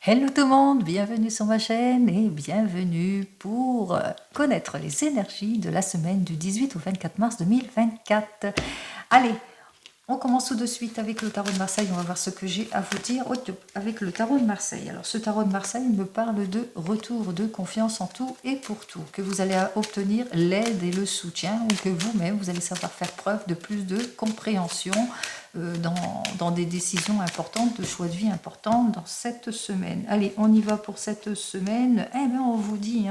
Hello tout le monde, bienvenue sur ma chaîne et bienvenue pour connaître les énergies de la semaine du 18 au 24 mars 2024. Allez, on commence tout de suite avec le tarot de Marseille, on va voir ce que j'ai à vous dire avec le tarot de Marseille. Alors ce tarot de Marseille me parle de retour de confiance en tout et pour tout, que vous allez obtenir l'aide et le soutien ou que vous-même vous allez savoir faire preuve de plus de compréhension dans des décisions importantes, de choix de vie importants dans cette semaine. Allez, on y va pour cette semaine. Eh bien, on vous dit,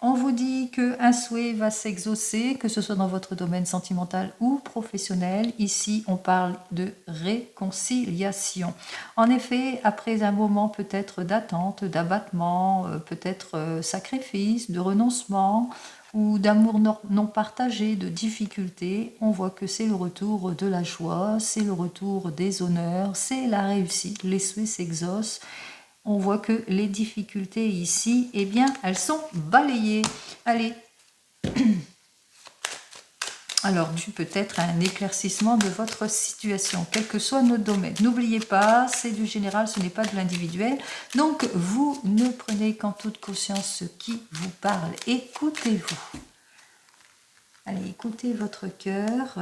on vous dit qu'un souhait va s'exaucer, que ce soit dans votre domaine sentimental ou professionnel. Ici, on parle de réconciliation. En effet, après un moment peut-être d'attente, d'abattement, peut-être sacrifice, de renoncement, ou d'amour non partagé, de difficulté, on voit que c'est le retour de la joie, c'est le retour des honneurs, c'est la réussite, les souhaits s'exaucent. On voit que les difficultés ici, eh bien, elles sont balayées. Allez. Alors, dû peut-être à un éclaircissement de votre situation, quel que soit notre domaine. N'oubliez pas, c'est du général, ce n'est pas de l'individuel. Donc, vous ne prenez qu'en toute conscience ce qui vous parle. Écoutez-vous. Allez, écoutez votre cœur.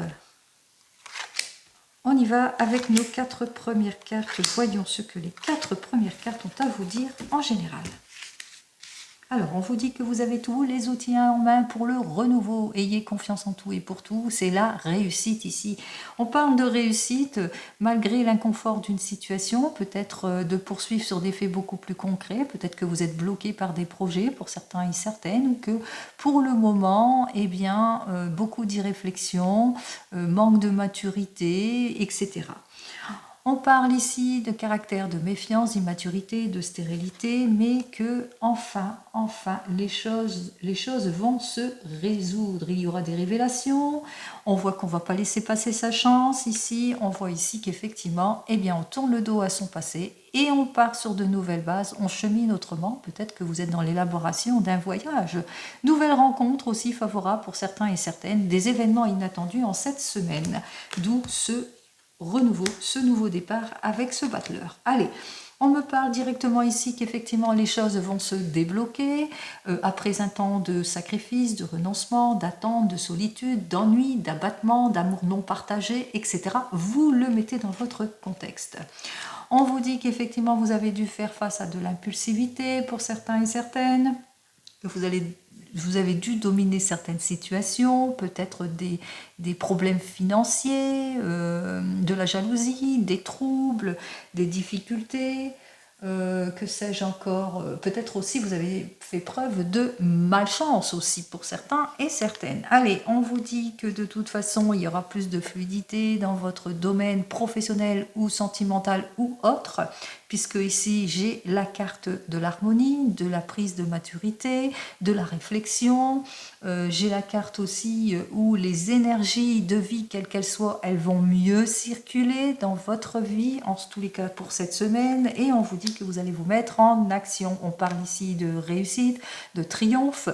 On y va avec nos 4 premières cartes. Voyons ce que les 4 premières cartes ont à vous dire en général. Alors, on vous dit que vous avez tous les outils en main pour le renouveau. Ayez confiance en tout et pour tout. C'est la réussite ici. On parle de réussite malgré l'inconfort d'une situation, peut-être de poursuivre sur des faits beaucoup plus concrets. Peut-être que vous êtes bloqué par des projets pour certains et certaines, ou que pour le moment, eh bien, beaucoup d'irréflexion, manque de maturité, etc. On parle ici de caractère de méfiance, d'immaturité, de stérilité, mais que enfin, les choses vont se résoudre. Il y aura des révélations, on voit qu'on ne va pas laisser passer sa chance ici, on voit ici qu'effectivement, eh bien, on tourne le dos à son passé et on part sur de nouvelles bases, on chemine autrement, peut-être que vous êtes dans l'élaboration d'un voyage. Nouvelles rencontres aussi favorables pour certains et certaines, des événements inattendus en cette semaine, d'où ce renouveau, ce nouveau départ avec ce battleur. Allez, on me parle directement ici qu'effectivement les choses vont se débloquer après un temps de sacrifice, de renoncement, d'attente, de solitude, d'ennui, d'abattement, d'amour non partagé, etc. Vous le mettez dans votre contexte. On vous dit qu'effectivement vous avez dû faire face à de l'impulsivité pour certains et certaines, que vous avez dû dominer certaines situations, peut-être des problèmes financiers, de la jalousie, des troubles, des difficultés, que sais-je encore, peut-être aussi vous avez fait preuve de malchance aussi pour certains et certaines. Allez, on vous dit que de toute façon il y aura plus de fluidité dans votre domaine professionnel ou sentimental ou autre, puisque ici j'ai la carte de l'harmonie, de la prise de maturité, de la réflexion, j'ai la carte aussi où les énergies de vie, quelles qu'elles soient, elles vont mieux circuler dans votre vie, en tous les cas pour cette semaine, et on vous dit que vous allez vous mettre en action. On parle ici de réussite, de triomphe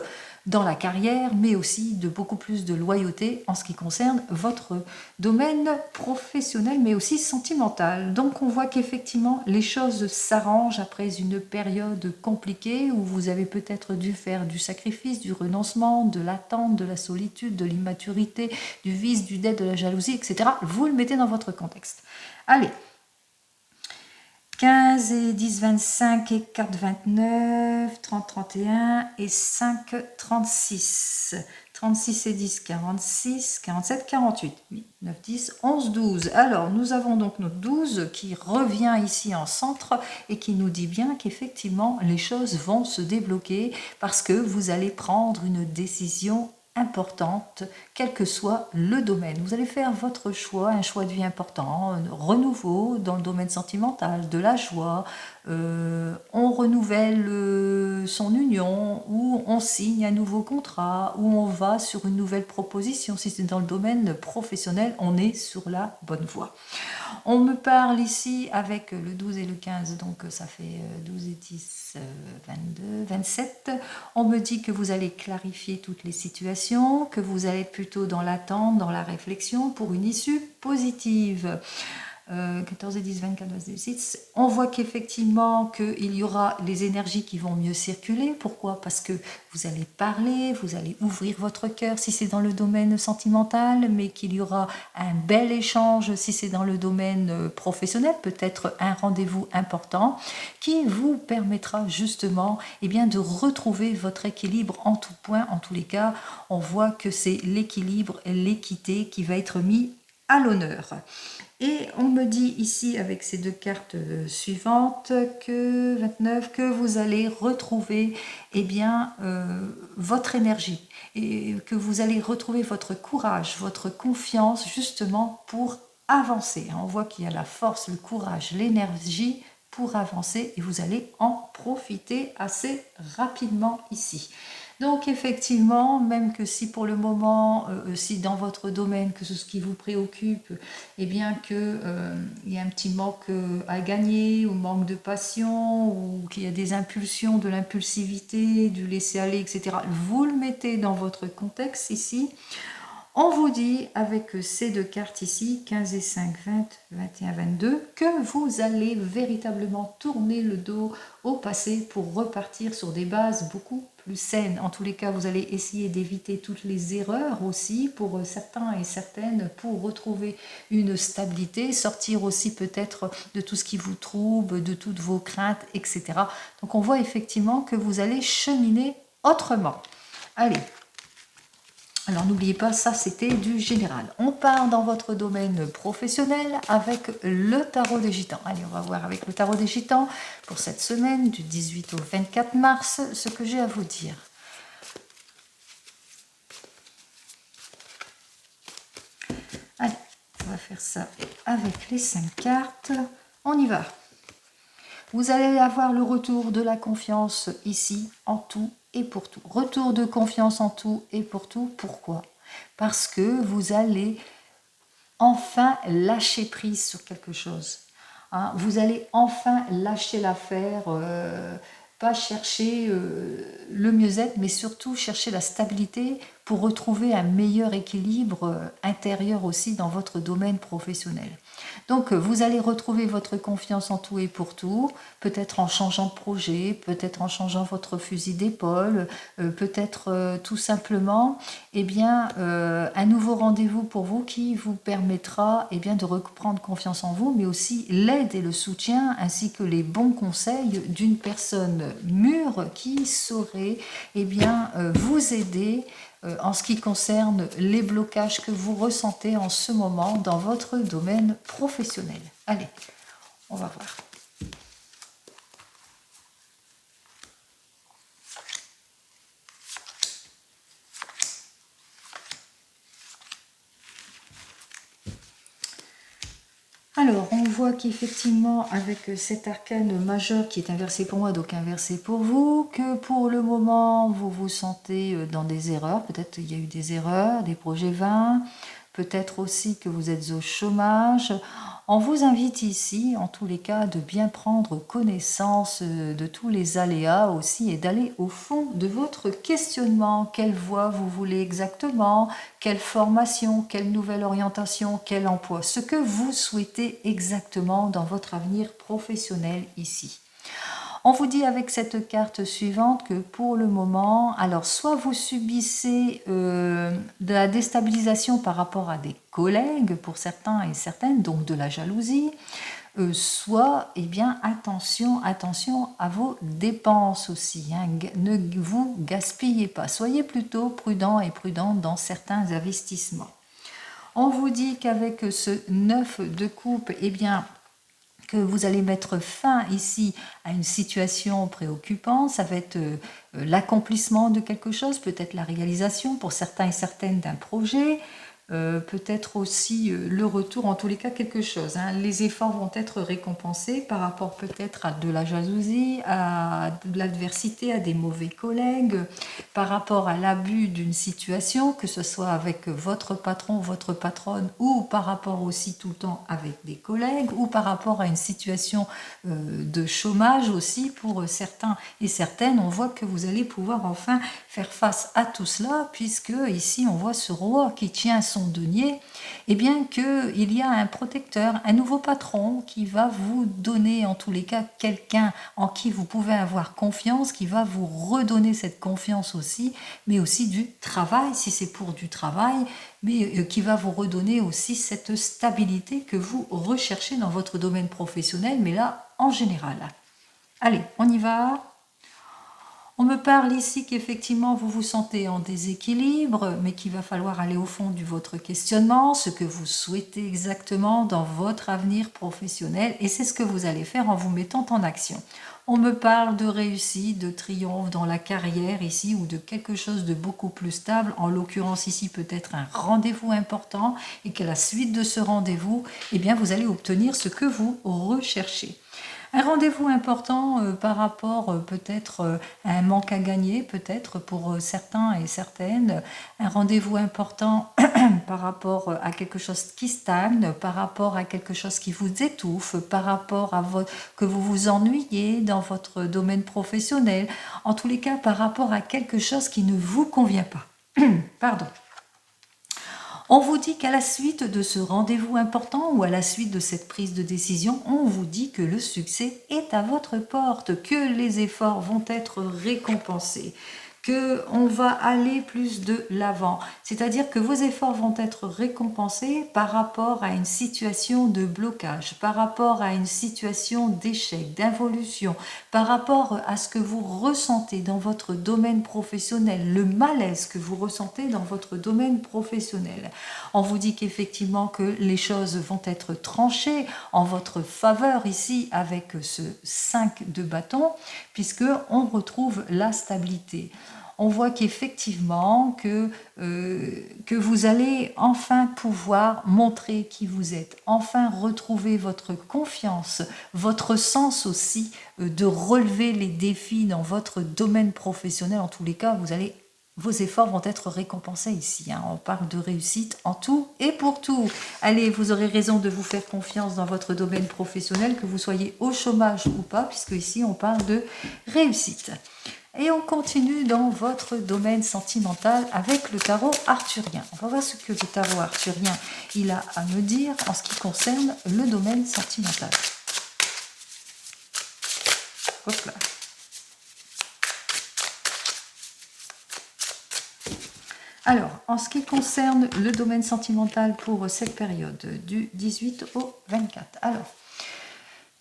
dans la carrière, mais aussi de beaucoup plus de loyauté en ce qui concerne votre domaine professionnel, mais aussi sentimental. Donc on voit qu'effectivement les choses s'arrangent après une période compliquée où vous avez peut-être dû faire du sacrifice, du renoncement, de l'attente, de la solitude, de l'immaturité, du vice, du dette, de la jalousie, etc. Vous le mettez dans votre contexte. Allez, 15 et 10, 25 et 4, 29, 30, 31 et 5, 36. 36 et 10, 46, 47, 48, 8, 9, 10, 11, 12. Alors, nous avons donc notre 12 qui revient ici en centre et qui nous dit bien qu'effectivement, les choses vont se débloquer parce que vous allez prendre une décision importante, quel que soit le domaine. Vous allez faire votre choix, un choix de vie important, un renouveau dans le domaine sentimental, de la joie, on renouvelle son union, ou on signe un nouveau contrat, ou on va sur une nouvelle proposition. Si c'est dans le domaine professionnel, on est sur la bonne voie. On me parle ici avec le 12 et le 15, donc ça fait 12 et 10, 22, 27. On me dit que vous allez clarifier toutes les situations, que vous allez être plutôt dans l'attente, dans la réflexion pour une issue positive. 14 et 10, 24, 26. On voit qu'effectivement qu'il y aura les énergies qui vont mieux circuler. Pourquoi? Parce que vous allez parler, vous allez ouvrir votre cœur si c'est dans le domaine sentimental, mais qu'il y aura un bel échange si c'est dans le domaine professionnel, peut-être un rendez-vous important qui vous permettra justement de retrouver votre équilibre en tout point. En tous les cas, on voit que c'est l'équilibre et l'équité qui va être mis à l'honneur. Et on me dit ici avec ces deux cartes suivantes que 29 que vous allez retrouver votre énergie et que vous allez retrouver votre courage, votre confiance justement pour avancer. On voit qu'il y a la force, le courage, l'énergie pour avancer et vous allez en profiter assez rapidement ici. Donc effectivement, même que si pour le moment, si dans votre domaine, que c'est ce qui vous préoccupe, qu'il y a un petit manque à gagner, ou manque de passion, ou qu'il y a des impulsions, de l'impulsivité, du laisser-aller, etc., vous le mettez dans votre contexte ici. On vous dit, avec ces deux cartes ici, 15 et 5, 20, 21, 22, que vous allez véritablement tourner le dos au passé pour repartir sur des bases beaucoup plus saines. En tous les cas, vous allez essayer d'éviter toutes les erreurs aussi pour certains et certaines, pour retrouver une stabilité, sortir aussi peut-être de tout ce qui vous trouble, de toutes vos craintes, etc. Donc on voit effectivement que vous allez cheminer autrement. Allez. Alors n'oubliez pas, ça c'était du général. On part dans votre domaine professionnel avec le tarot des gitans. Allez, on va voir avec le tarot des gitans pour cette semaine du 18 au 24 mars ce que j'ai à vous dire. Allez, on va faire ça avec les 5 cartes. On y va. Vous allez avoir le retour de la confiance ici en tout et pour tout. Retour de confiance en tout et pour tout. Pourquoi? Parce que vous allez enfin lâcher prise sur quelque chose. Hein, vous allez enfin lâcher l'affaire, pas chercher le mieux-être, mais surtout chercher la stabilité pour retrouver un meilleur équilibre intérieur aussi dans votre domaine professionnel. Donc vous allez retrouver votre confiance en tout et pour tout, peut-être en changeant de projet, peut-être en changeant votre fusil d'épaule, peut-être tout simplement un nouveau rendez-vous pour vous qui vous permettra de reprendre confiance en vous, mais aussi l'aide et le soutien ainsi que les bons conseils d'une personne mûre qui saurait vous aider en ce qui concerne les blocages que vous ressentez en ce moment dans votre domaine professionnel. Allez, on va voir. Alors, on voit qu'effectivement, avec cet arcane majeur qui est inversé pour moi, donc inversé pour vous, que pour le moment, vous vous sentez dans des erreurs. Peut-être il y a eu des erreurs, des projets vains. Peut-être aussi que vous êtes au chômage. On vous invite ici, en tous les cas, de bien prendre connaissance de tous les aléas aussi et d'aller au fond de votre questionnement. Quelle voie vous voulez exactement? Quelle formation? Quelle nouvelle orientation? Quel emploi? Ce que vous souhaitez exactement dans votre avenir professionnel ici. On vous dit avec cette carte suivante que pour le moment, alors soit vous subissez de la déstabilisation par rapport à des collègues pour certains et certaines, donc de la jalousie, soit, attention à vos dépenses aussi, hein. Ne vous gaspillez pas, soyez plutôt prudent et prudente dans certains investissements. On vous dit qu'avec ce 9 de coupe, que vous allez mettre fin ici à une situation préoccupante, ça va être l'accomplissement de quelque chose, peut-être la réalisation pour certains et certaines d'un projet, peut-être aussi le retour, en tous les cas quelque chose. Hein. Les efforts vont être récompensés par rapport peut-être à de la jalousie, à de l'adversité, à des mauvais collègues, par rapport à l'abus d'une situation, que ce soit avec votre patron, votre patronne, ou par rapport aussi tout le temps avec des collègues, ou par rapport à une situation de chômage aussi pour certains et certaines. On voit que vous allez pouvoir enfin faire face à tout cela, puisque ici on voit ce roi qui tient son son denier, eh bien qu'il y a un protecteur, un nouveau patron qui va vous donner, en tous les cas, quelqu'un en qui vous pouvez avoir confiance, qui va vous redonner cette confiance aussi, mais aussi du travail, si c'est pour du travail, mais qui va vous redonner aussi cette stabilité que vous recherchez dans votre domaine professionnel, mais là, en général. Allez, on y va. On me parle ici qu'effectivement vous vous sentez en déséquilibre, mais qu'il va falloir aller au fond de votre questionnement, ce que vous souhaitez exactement dans votre avenir professionnel, et c'est ce que vous allez faire en vous mettant en action. On me parle de réussite, de triomphe dans la carrière ici, ou de quelque chose de beaucoup plus stable, en l'occurrence ici peut-être un rendez-vous important, et qu'à la suite de ce rendez-vous, eh bien vous allez obtenir ce que vous recherchez. Un rendez-vous important par rapport peut-être à un manque à gagner, peut-être pour certains et certaines. Un rendez-vous important par rapport à quelque chose qui stagne, par rapport à quelque chose qui vous étouffe, par rapport à que vous vous ennuyez dans votre domaine professionnel. En tous les cas, par rapport à quelque chose qui ne vous convient pas. Pardon. On vous dit qu'à la suite de ce rendez-vous important ou à la suite de cette prise de décision, on vous dit que le succès est à votre porte, que les efforts vont être récompensés, qu'on va aller plus de l'avant. C'est-à-dire que vos efforts vont être récompensés par rapport à une situation de blocage, par rapport à une situation d'échec, d'involution, par rapport à ce que vous ressentez dans votre domaine professionnel, le malaise que vous ressentez dans votre domaine professionnel. On vous dit qu'effectivement que les choses vont être tranchées en votre faveur ici avec ce 5 de bâton, puisque on retrouve la stabilité. On voit qu'effectivement que vous allez enfin pouvoir montrer qui vous êtes, enfin retrouver votre confiance, votre sens aussi de relever les défis dans votre domaine professionnel. En tous les cas, vos efforts vont être récompensés ici. On parle de réussite en tout et pour tout. Allez, vous aurez raison de vous faire confiance dans votre domaine professionnel, que vous soyez au chômage ou pas, puisque ici on parle de réussite. Et on continue dans votre domaine sentimental avec le tarot arthurien. On va voir ce que le tarot arthurien il a à me dire en ce qui concerne le domaine sentimental. Hop là. Alors, en ce qui concerne le domaine sentimental pour cette période du 18 au 24. Alors,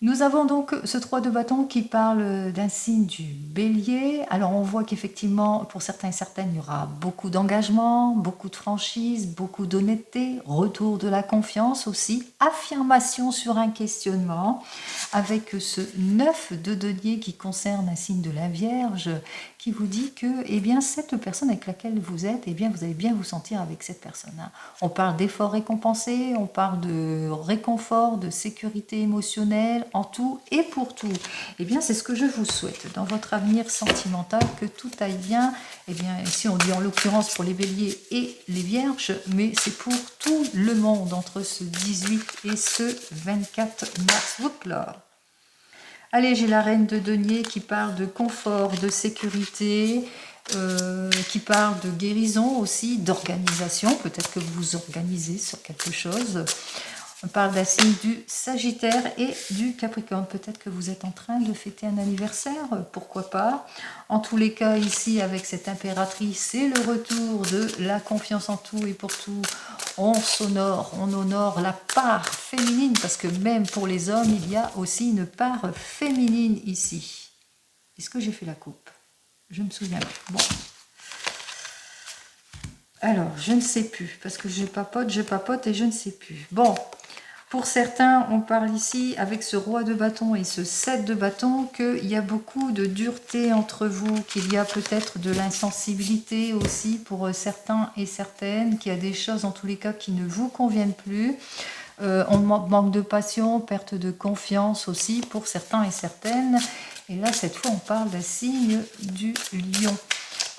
nous avons donc ce 3 de bâton qui parle d'un signe du bélier. Alors on voit qu'effectivement, pour certains et certaines, il y aura beaucoup d'engagement, beaucoup de franchise, beaucoup d'honnêteté, retour de la confiance aussi, affirmation sur un questionnement, avec ce 9 de denier qui concerne un signe de la Vierge, qui vous dit que eh bien, cette personne avec laquelle vous êtes, eh bien, vous allez bien vous sentir avec cette personne. On parle d'efforts récompensés, on parle de réconfort, de sécurité émotionnelle, en tout et pour tout. Eh bien, c'est ce que je vous souhaite dans votre avenir sentimental, que tout aille bien. Eh bien, ici, on dit en l'occurrence pour les béliers et les vierges, mais c'est pour tout le monde entre ce 18 et ce 24 mars. Oups là. Allez, j'ai la reine de denier qui parle de confort, de sécurité, qui parle de guérison aussi, d'organisation. Peut-être que vous vous organisez sur quelque chose. On parle d'un signe du Sagittaire et du Capricorne. Peut-être que vous êtes en train de fêter un anniversaire, pourquoi pas. En tous les cas, ici, avec cette impératrice, c'est le retour de la confiance en tout et pour tout. On honore la part féminine, parce que même pour les hommes, il y a aussi une part féminine ici. Est-ce que j'ai fait la coupe? Je me souviens. Bon. Alors, je ne sais plus, parce que je papote et je ne sais plus. Bon, pour certains, on parle ici, avec ce roi de bâton et ce 7 de bâton, qu'il y a beaucoup de dureté entre vous, qu'il y a peut-être de l'insensibilité aussi pour certains et certaines, qu'il y a des choses en tous les cas qui ne vous conviennent plus. On manque de passion, perte de confiance aussi pour certains et certaines. Et là, cette fois, on parle d'un signe du lion.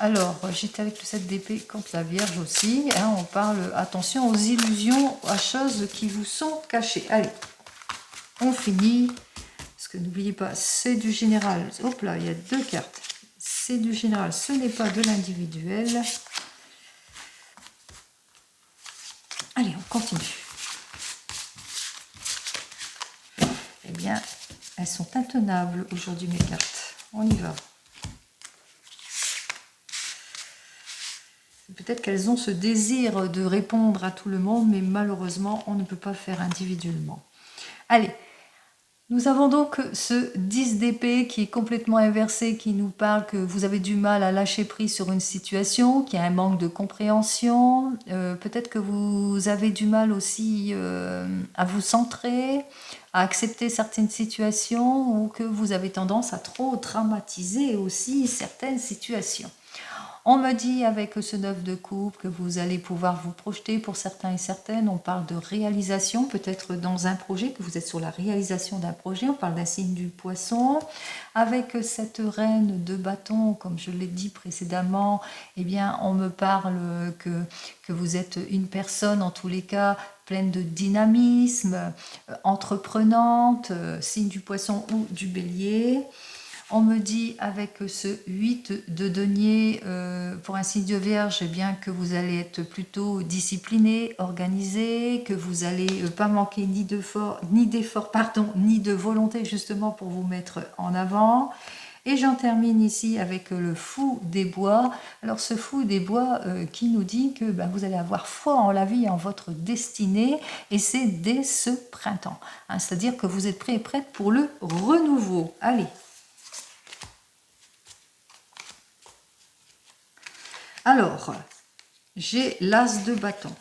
Alors, j'étais avec le 7 d'épée contre la Vierge aussi. Hein, on parle, attention aux illusions, à choses qui vous sont cachées. Allez, on finit. Parce que n'oubliez pas, c'est du général. Hop là, il y a 2 cartes. C'est du général, ce n'est pas de l'individuel. continue. Eh bien, elles sont intenables aujourd'hui, mes cartes. On y va. Peut-être qu'elles ont ce désir de répondre à tout le monde, mais malheureusement, on ne peut pas faire individuellement. Allez, nous avons donc ce 10 d'épée qui est complètement inversé, qui nous parle que vous avez du mal à lâcher prise sur une situation, qu'il y a un manque de compréhension. Peut-être que vous avez du mal aussi à vous centrer, à accepter certaines situations, ou que vous avez tendance à trop dramatiser aussi certaines situations. On me dit avec ce 9 de coupe que vous allez pouvoir vous projeter pour certains et certaines. On parle de réalisation, peut-être dans un projet, que vous êtes sur la réalisation d'un projet. On parle d'un signe du poisson. Avec cette reine de bâton, comme je l'ai dit précédemment, eh bien, on me parle que vous êtes une personne, en tous les cas, pleine de dynamisme, entreprenante, signe du poisson ou du bélier. On me dit avec ce 8 de denier pour un signe de vierge, eh bien, que vous allez être plutôt discipliné, organisé, que vous n'allez pas manquer ni d'effort, ni de volonté justement pour vous mettre en avant. Et j'en termine ici avec le fou des bois. Alors ce fou des bois qui nous dit que vous allez avoir foi en la vie, en votre destinée, et c'est dès ce printemps. Hein, c'est-à-dire que vous êtes prêt et prête pour le renouveau. Allez. Alors, j'ai l'as de bâton,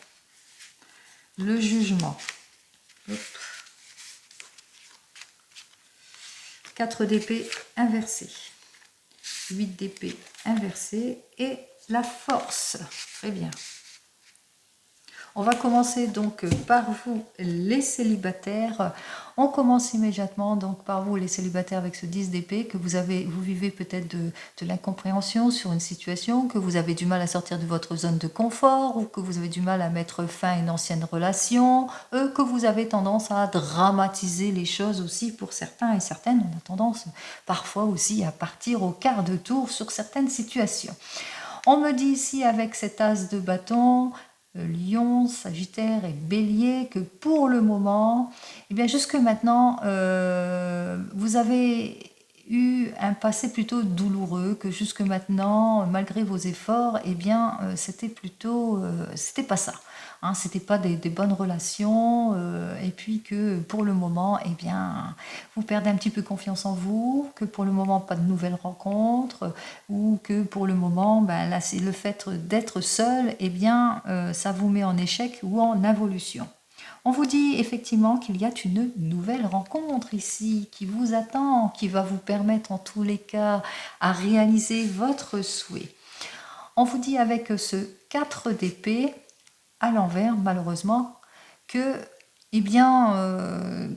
le jugement, 4 d'épée inversée, 8 d'épée inversée et la force. Très bien. On va commencer donc par vous, les célibataires. On commence immédiatement donc par vous, les célibataires, avec ce 10 d'épée, que vous vivez peut-être de l'incompréhension sur une situation, que vous avez du mal à sortir de votre zone de confort, ou que vous avez du mal à mettre fin à une ancienne relation, que vous avez tendance à dramatiser les choses aussi pour certains et certaines. On a tendance parfois aussi à partir au quart de tour sur certaines situations. On me dit ici avec cet as de bâton, Lion, Sagittaire et Bélier, que pour le moment, eh bien jusque maintenant, vous avez eu un passé plutôt douloureux, que jusque maintenant, malgré vos efforts, eh bien c'était plutôt, c'était pas ça. Hein, c'était pas des bonnes relations, et puis que pour le moment, eh bien, vous perdez un petit peu confiance en vous, que pour le moment, pas de nouvelles rencontres, ou que pour le moment, là, c'est le fait d'être seul, eh bien, ça vous met en échec ou en involution. On vous dit effectivement qu'il y a une nouvelle rencontre ici qui vous attend, qui va vous permettre en tous les cas à réaliser votre souhait. On vous dit avec ce 4 d'épée à l'envers, malheureusement, que, eh bien,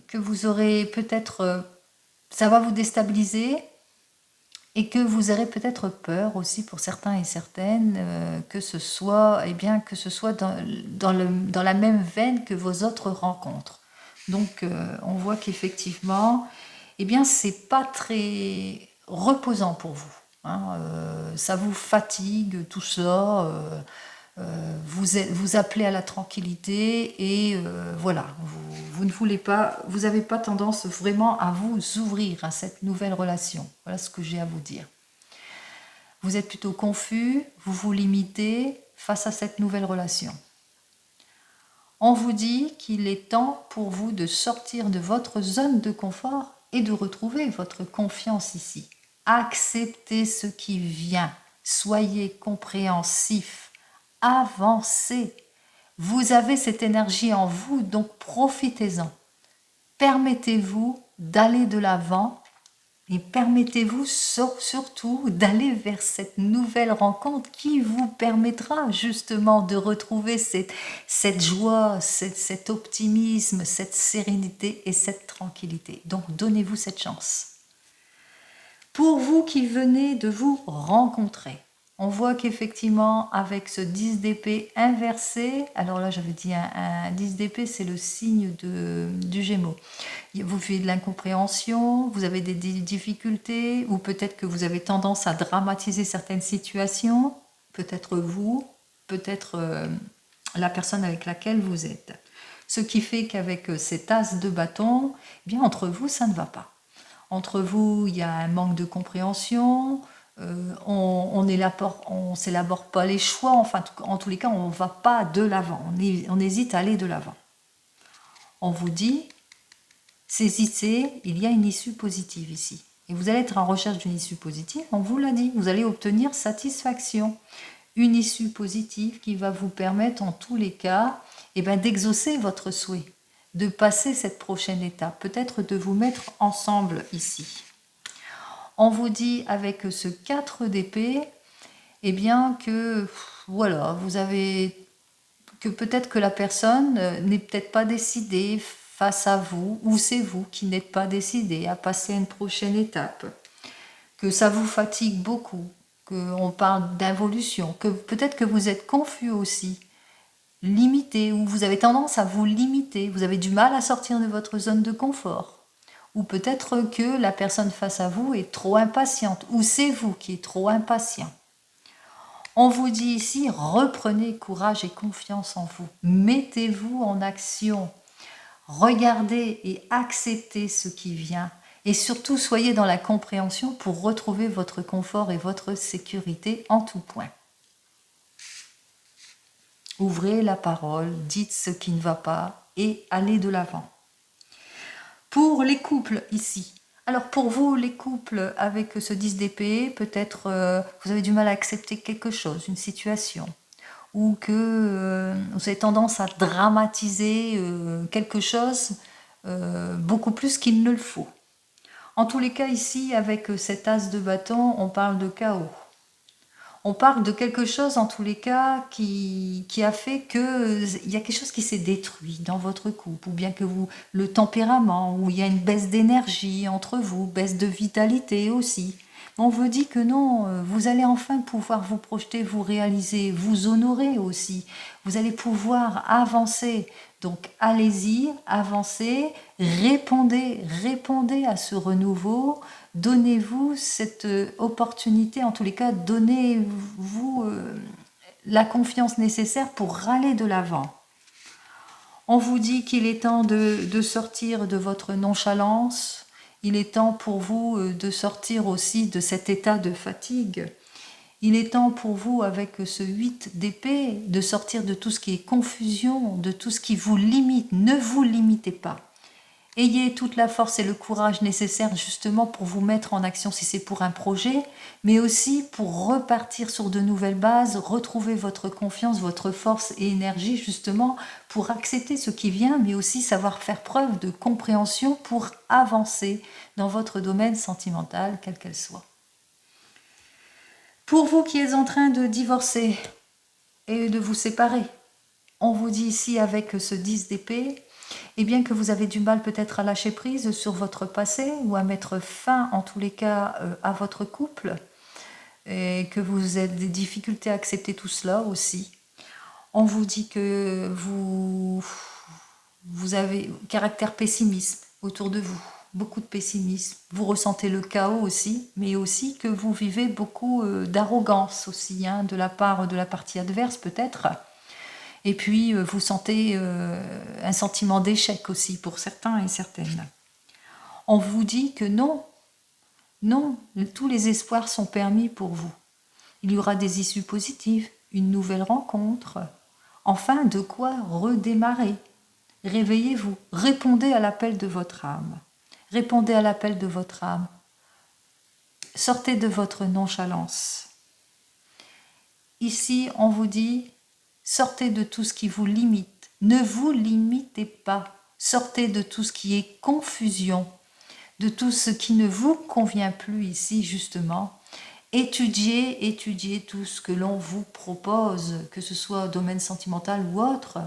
que vous aurez peut-être, ça va vous déstabiliser, et que vous aurez peut-être peur aussi pour certains et certaines, que ce soit, dans la même veine que vos autres rencontres. Donc, on voit qu'effectivement, eh bien, c'est pas très reposant pour vous. Hein, ça vous fatigue, tout ça. Vous appelez à la tranquillité et voilà, vous ne voulez pas, vous n'avez pas tendance vraiment à vous ouvrir à cette nouvelle relation. Voilà ce que j'ai à vous dire. Vous êtes plutôt confus, vous vous limitez face à cette nouvelle relation. On vous dit qu'il est temps pour vous de sortir de votre zone de confort et de retrouver votre confiance ici. Acceptez ce qui vient, soyez compréhensif. Avancez. Vous avez cette énergie en vous, donc profitez-en. Permettez-vous d'aller de l'avant et permettez-vous surtout d'aller vers cette nouvelle rencontre qui vous permettra justement de retrouver cette joie, cet optimisme, cette sérénité et cette tranquillité. Donc donnez-vous cette chance. Pour vous qui venez de vous rencontrer, on voit qu'effectivement, avec ce 10 d'épée inversé, alors là j'avais dit un 10 d'épée, c'est le signe du Gémeaux. Vous vivez de l'incompréhension, vous avez des difficultés, ou peut-être que vous avez tendance à dramatiser certaines situations, peut-être vous, peut-être la personne avec laquelle vous êtes. Ce qui fait qu'avec cet as de bâton, eh bien entre vous, ça ne va pas. Entre vous, il y a un manque de compréhension, on s'élabore pas les choix, enfin en tous les cas, on ne va pas de l'avant, on hésite à aller de l'avant. On vous dit, saisissez, il y a une issue positive ici. Et vous allez être en recherche d'une issue positive, on vous l'a dit, vous allez obtenir satisfaction. Une issue positive qui va vous permettre en tous les cas d'exaucer votre souhait, de passer cette prochaine étape, peut-être de vous mettre ensemble ici. On vous dit avec ce 4 d'épée, que voilà, vous avez que peut-être que la personne n'est peut-être pas décidée face à vous, ou c'est vous qui n'êtes pas décidé à passer à une prochaine étape, que ça vous fatigue beaucoup, qu'on parle d'involution, que peut-être que vous êtes confus aussi, limité, ou vous avez tendance à vous limiter, vous avez du mal à sortir de votre zone de confort. Ou peut-être que la personne face à vous est trop impatiente, ou c'est vous qui êtes trop impatient. On vous dit ici, reprenez courage et confiance en vous. Mettez-vous en action. Regardez et acceptez ce qui vient. Et surtout, soyez dans la compréhension pour retrouver votre confort et votre sécurité en tout point. Ouvrez la parole, dites ce qui ne va pas et allez de l'avant. Pour les couples ici, alors pour vous, les couples avec ce 10 d'épée, peut-être vous avez du mal à accepter quelque chose, une situation, ou que vous avez tendance à dramatiser quelque chose beaucoup plus qu'il ne le faut. En tous les cas, ici, avec cet as de bâton, on parle de chaos. On parle de quelque chose, en tous les cas, qui a fait qu'il y a quelque chose qui s'est détruit dans votre couple, ou bien que le tempérament, où il y a une baisse d'énergie entre vous, baisse de vitalité aussi. On vous dit que non, vous allez enfin pouvoir vous projeter, vous réaliser, vous honorer aussi. Vous allez pouvoir avancer. Donc allez-y, avancez, répondez à ce renouveau, donnez-vous cette opportunité, en tous les cas, donnez-vous la confiance nécessaire pour râler de l'avant. On vous dit qu'il est temps de sortir de votre nonchalance, il est temps pour vous de sortir aussi de cet état de fatigue. Il est temps pour vous, avec ce 8 d'épée, de sortir de tout ce qui est confusion, de tout ce qui vous limite. Ne vous limitez pas. Ayez toute la force et le courage nécessaires justement pour vous mettre en action si c'est pour un projet, mais aussi pour repartir sur de nouvelles bases, retrouver votre confiance, votre force et énergie justement pour accepter ce qui vient, mais aussi savoir faire preuve de compréhension pour avancer dans votre domaine sentimental, quel qu'elle soit. Pour vous qui êtes en train de divorcer et de vous séparer, on vous dit ici avec ce 10 d'épée, que vous avez du mal peut-être à lâcher prise sur votre passé ou à mettre fin en tous les cas à votre couple et que vous avez des difficultés à accepter tout cela aussi. On vous dit que vous avez caractère pessimiste autour de vous, beaucoup de pessimisme. Vous ressentez le chaos aussi, mais aussi que vous vivez beaucoup d'arrogance aussi, de la part de la partie adverse peut-être. Et puis, vous sentez un sentiment d'échec aussi pour certains et certaines. On vous dit que non, tous les espoirs sont permis pour vous. Il y aura des issues positives, une nouvelle rencontre. Enfin, de quoi redémarrer. Réveillez-vous, répondez à l'appel de votre âme. Répondez à l'appel de votre âme. Sortez de votre nonchalance. Ici, on vous dit... Sortez de tout ce qui vous limite. Ne vous limitez pas. Sortez de tout ce qui est confusion, de tout ce qui ne vous convient plus ici, justement. Étudiez tout ce que l'on vous propose, que ce soit au domaine sentimental ou autre.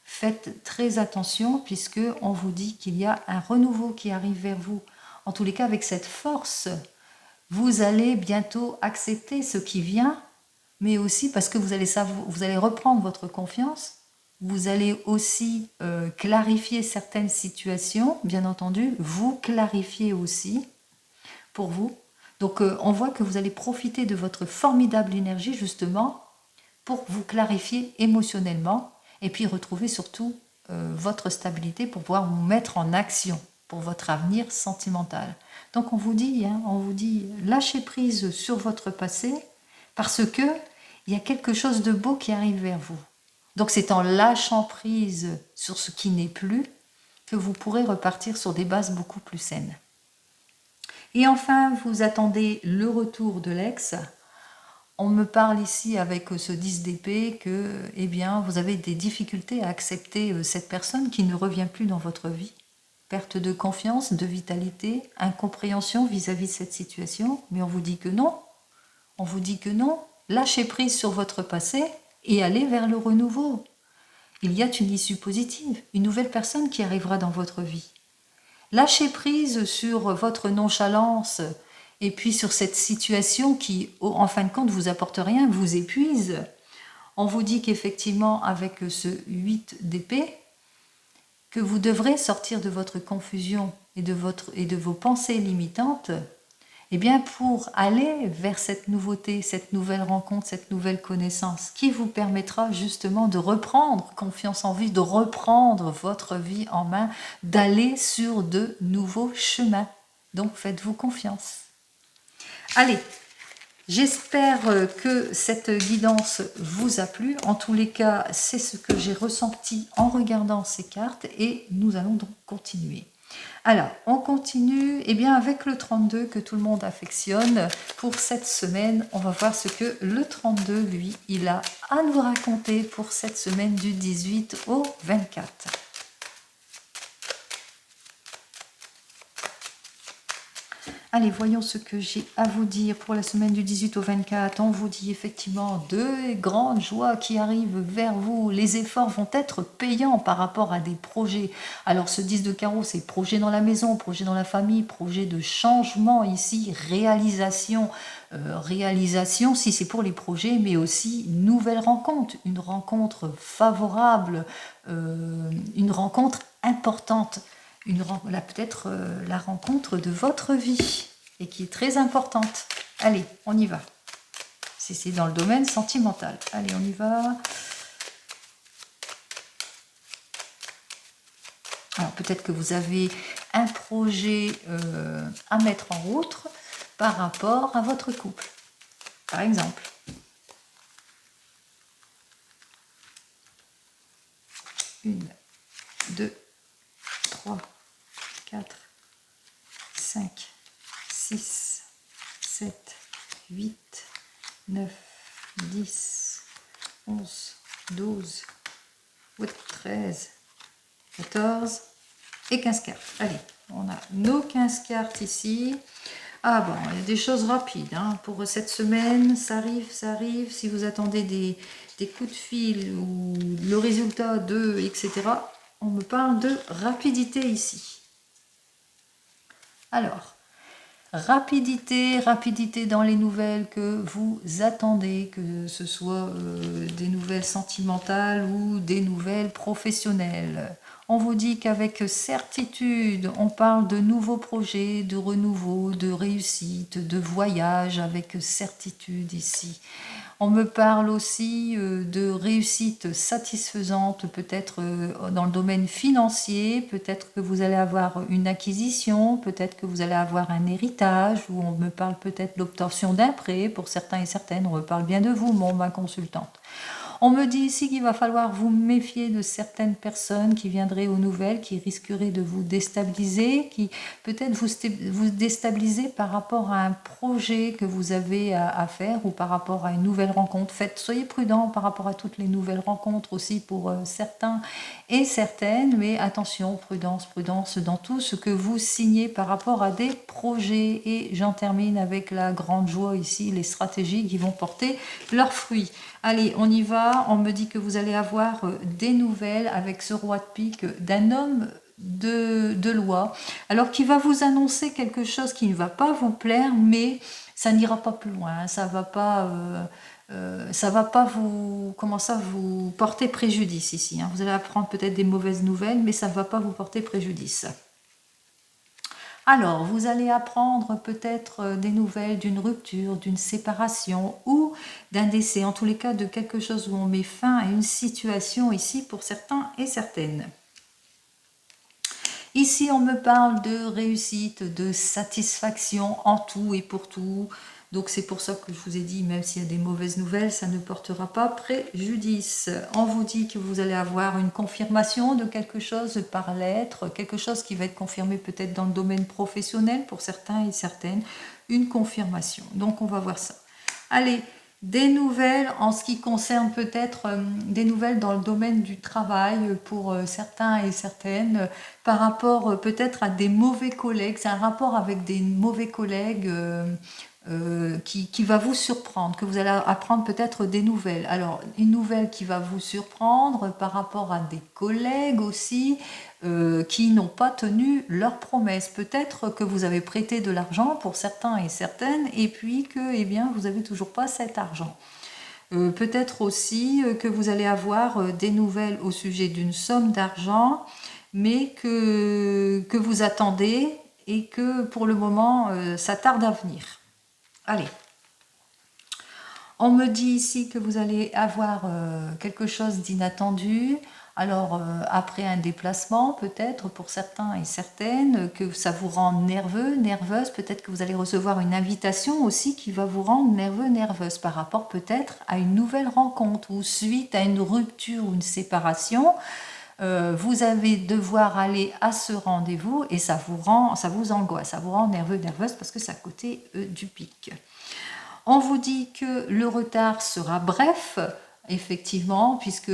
Faites très attention puisque on vous dit qu'il y a un renouveau qui arrive vers vous. En tous les cas, avec cette force, vous allez bientôt accepter ce qui vient, mais aussi parce que vous allez reprendre votre confiance, vous allez aussi clarifier certaines situations, bien entendu, vous clarifiez aussi pour vous. Donc on voit que vous allez profiter de votre formidable énergie justement pour vous clarifier émotionnellement et puis retrouver surtout votre stabilité, pour pouvoir vous mettre en action pour votre avenir sentimental. Donc on vous dit, lâchez prise sur votre passé parce que il y a quelque chose de beau qui arrive vers vous. Donc c'est en lâchant prise sur ce qui n'est plus que vous pourrez repartir sur des bases beaucoup plus saines. Et enfin, vous attendez le retour de l'ex. On me parle ici avec ce 10 d'épée que eh bien, vous avez des difficultés à accepter cette personne qui ne revient plus dans votre vie. Perte de confiance, de vitalité, incompréhension vis-à-vis de cette situation. Mais on vous dit que non. On vous dit que non. Lâchez prise sur votre passé et allez vers le renouveau. Il y a une issue positive, une nouvelle personne qui arrivera dans votre vie. Lâchez prise sur votre nonchalance et puis sur cette situation qui, en fin de compte, vous apporte rien, vous épuise. On vous dit qu'effectivement, avec ce 8 d'épée, que vous devrez sortir de votre confusion et de vos pensées limitantes, eh bien pour aller vers cette nouveauté, cette nouvelle rencontre, cette nouvelle connaissance, qui vous permettra justement de reprendre confiance en vie, de reprendre votre vie en main, d'aller sur de nouveaux chemins. Donc faites-vous confiance. Allez, j'espère que cette guidance vous a plu. En tous les cas, c'est ce que j'ai ressenti en regardant ces cartes et nous allons donc continuer. Alors, on continue bien, avec le 32 que tout le monde affectionne. Pour cette semaine, on va voir ce que le 32, lui, il a à nous raconter pour cette semaine du 18 au 24. Allez, voyons ce que j'ai à vous dire pour la semaine du 18 au 24. On vous dit effectivement deux grandes joies qui arrivent vers vous. Les efforts vont être payants par rapport à des projets. Alors ce 10 de carreau, c'est projet dans la maison, projet dans la famille, projet de changement ici, réalisation. Réalisation si c'est pour les projets, mais aussi nouvelle rencontre, une rencontre favorable, une rencontre importante. Peut-être la rencontre de votre vie et qui est très importante. Allez, on y va. C'est dans le domaine sentimental. Allez, on y va. Alors peut-être que vous avez un projet à mettre en route par rapport à votre couple, par exemple. Une, deux, 3, 4, 5, 6, 7, 8, 9, 10, 11, 12, 13, 14 et 15 cartes. Allez, on a nos 15 cartes ici. Ah bon, il y a des choses rapides pour cette semaine, ça arrive. Si vous attendez des coups de fil ou le résultat de, etc., on me parle de rapidité ici. Alors, rapidité dans les nouvelles que vous attendez, que ce soit des nouvelles sentimentales ou des nouvelles professionnelles. On vous dit qu'avec certitude, on parle de nouveaux projets, de renouveau, de réussite, de voyage avec certitude ici. On me parle aussi de réussite satisfaisante, peut-être dans le domaine financier, peut-être que vous allez avoir une acquisition, peut-être que vous allez avoir un héritage, ou on me parle peut-être de l'obtention d'un prêt, pour certains et certaines, on me parle bien de vous, ma consultante. On me dit ici qu'il va falloir vous méfier de certaines personnes qui viendraient aux nouvelles, qui risqueraient de vous déstabiliser, qui peut-être vous déstabiliser par rapport à un projet que vous avez à faire ou par rapport à une nouvelle rencontre. Soyez prudents par rapport à toutes les nouvelles rencontres aussi pour certains et certaines, mais attention, prudence dans tout ce que vous signez par rapport à des projets. Et j'en termine avec la grande joie ici, les stratégies qui vont porter leurs fruits. Allez, on y va. On me dit que vous allez avoir des nouvelles avec ce roi de pique d'un homme de loi. Alors, qui va vous annoncer quelque chose qui ne va pas vous plaire, mais ça n'ira pas plus loin. Ça va pas vous porter préjudice ici. Vous allez apprendre peut-être des mauvaises nouvelles, mais ça ne va pas vous porter préjudice. Alors, vous allez apprendre peut-être des nouvelles d'une rupture, d'une séparation ou d'un décès. En tous les cas, de quelque chose où on met fin à une situation ici pour certains et certaines. Ici, on me parle de réussite, de satisfaction en tout et pour tout. Donc c'est pour ça que je vous ai dit, même s'il y a des mauvaises nouvelles, ça ne portera pas préjudice. On vous dit que vous allez avoir une confirmation de quelque chose par lettre, quelque chose qui va être confirmé peut-être dans le domaine professionnel pour certains et certaines, une confirmation. Donc on va voir ça. Allez, des nouvelles en ce qui concerne peut-être des nouvelles dans le domaine du travail pour certains et certaines par rapport peut-être à des mauvais collègues. C'est un rapport avec des mauvais collègues qui va vous surprendre, que vous allez apprendre peut-être des nouvelles. Alors, une nouvelle qui va vous surprendre par rapport à des collègues aussi qui n'ont pas tenu leurs promesses. Peut-être que vous avez prêté de l'argent pour certains et certaines et puis que eh bien, vous n'avez toujours pas cet argent. Peut-être aussi que vous allez avoir des nouvelles au sujet d'une somme d'argent mais que vous attendez et que pour le moment ça tarde à venir. Allez, on me dit ici que vous allez avoir quelque chose d'inattendu. Alors, après un déplacement, peut-être pour certains et certaines, que ça vous rend nerveux, nerveuse. Peut-être que vous allez recevoir une invitation aussi qui va vous rendre nerveux, nerveuse par rapport peut-être à une nouvelle rencontre ou suite à une rupture ou une séparation. Vous allez devoir aller à ce rendez-vous et ça vous angoisse, ça vous rend nerveux, nerveuse parce que c'est à côté du pic. On vous dit que le retard sera bref, effectivement, puisque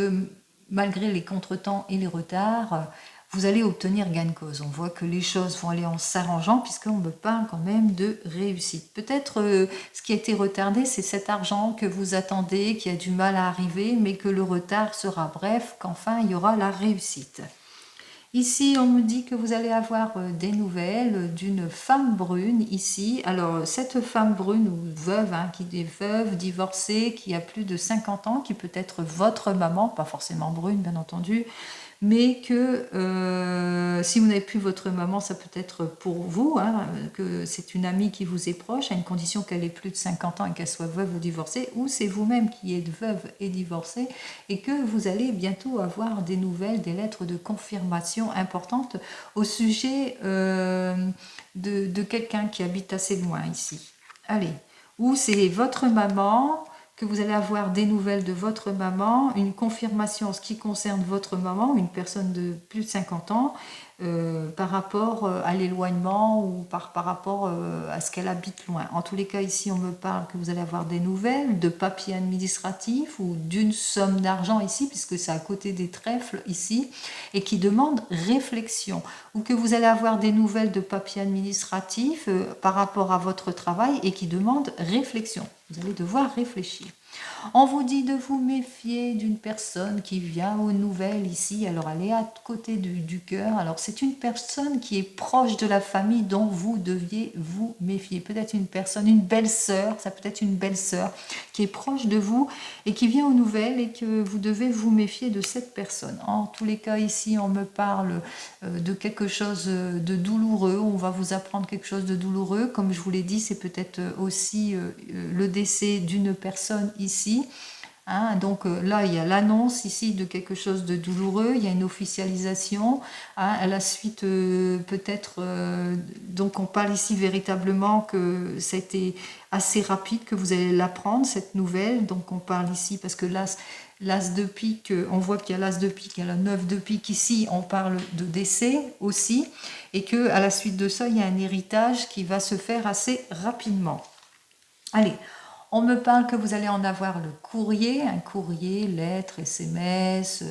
malgré les contretemps et les retards, vous allez obtenir gain de cause. On voit que les choses vont aller en s'arrangeant puisqu'on me parle quand même de réussite. Peut-être ce qui a été retardé, c'est cet argent que vous attendez, qui a du mal à arriver, mais que le retard sera bref, qu'enfin il y aura la réussite. Ici, on me dit que vous allez avoir des nouvelles d'une femme brune ici. Alors, cette femme brune ou veuve, qui est veuve, divorcée, qui a plus de 50 ans, qui peut être votre maman, pas forcément brune, bien entendu, mais que si vous n'avez plus votre maman, ça peut être pour vous, que c'est une amie qui vous est proche, à une condition qu'elle ait plus de 50 ans et qu'elle soit veuve ou divorcée, ou c'est vous-même qui êtes veuve et divorcée, et que vous allez bientôt avoir des nouvelles, des lettres de confirmation importantes au sujet de quelqu'un qui habite assez loin ici. Allez, ou c'est votre maman, que vous allez avoir des nouvelles de votre maman, une confirmation en ce qui concerne votre maman, une personne de plus de 50 ans, par rapport à l'éloignement ou par rapport à ce qu'elle habite loin. En tous les cas, ici, on me parle que vous allez avoir des nouvelles de papiers administratifs ou d'une somme d'argent ici, puisque c'est à côté des trèfles ici, et qui demande réflexion. Ou que vous allez avoir des nouvelles de papiers administratifs par rapport à votre travail et qui demande réflexion. Vous allez devoir réfléchir. On vous dit de vous méfier d'une personne qui vient aux nouvelles ici. Alors, elle est à côté du cœur. Alors, c'est une personne qui est proche de la famille dont vous deviez vous méfier. Peut-être une personne, une belle-sœur, ça peut être une belle-sœur qui est proche de vous et qui vient aux nouvelles et que vous devez vous méfier de cette personne. En tous les cas, ici, on me parle de quelque chose de douloureux. On va vous apprendre quelque chose de douloureux. Comme je vous l'ai dit, c'est peut-être aussi le décès d'une personne ici. Donc là, il y a l'annonce ici de quelque chose de douloureux, il y a une officialisation. À la suite, peut-être, donc on parle ici véritablement que c'était assez rapide, que vous allez l'apprendre, cette nouvelle. Donc on parle ici, parce que l'as de pique, on voit qu'il y a l'as de pique, il y a la 9 de pique ici, on parle de décès aussi, et qu'à la suite de ça, il y a un héritage qui va se faire assez rapidement. Allez, on me parle que vous allez en avoir le courrier, un courrier, lettre, SMS,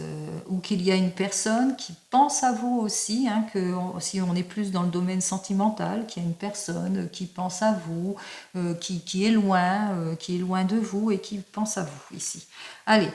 ou qu'il y a une personne qui pense à vous aussi, que si on est plus dans le domaine sentimental, qu'il y a une personne qui pense à vous, qui est loin de vous et qui pense à vous ici. Allez,